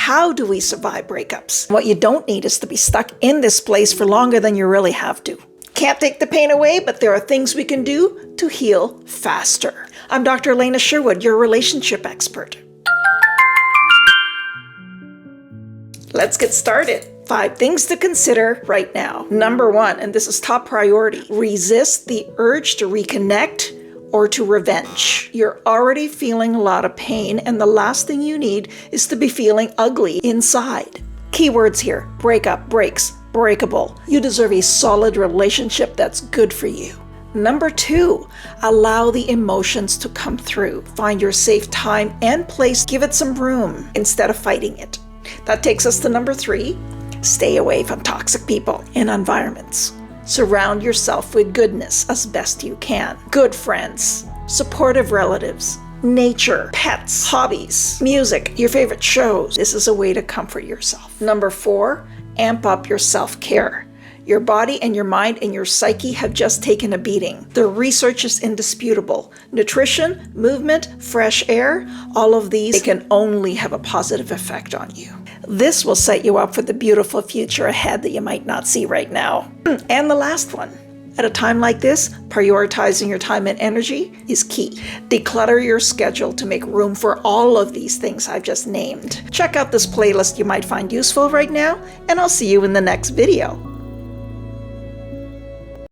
how do we survive breakups? What you don't need is to be stuck in this place for longer than you really have to. Can't take the pain away, but there are things we can do to heal faster. I'm Dr. Elena Sherwood, your relationship expert. Let's get started. 5 things to consider right now. Number 1, and this is top priority, resist the urge to reconnect or to revenge. You're already feeling a lot of pain, and the last thing you need is to be feeling ugly inside. Keywords here: breakup, breaks, breakable. You deserve a solid relationship that's good for you. Number 2, allow the emotions to come through. Find your safe time and place. Give it some room instead of fighting it. That takes us to number 3, stay away from toxic people and environments. Surround yourself with goodness as best you can. Good friends, supportive relatives, nature, pets, hobbies, music, your favorite shows. This is a way to comfort yourself. Number 4, amp up your self-care. Your body and your mind and your psyche have just taken a beating. The research is indisputable. Nutrition, movement, fresh air, all of these, they can only have a positive effect on you. This will set you up for the beautiful future ahead that you might not see right now. And the last one. At a time like this, prioritizing your time and energy is key. Declutter your schedule to make room for all of these things I've just named. Check out this playlist you might find useful right now, and I'll see you in the next video.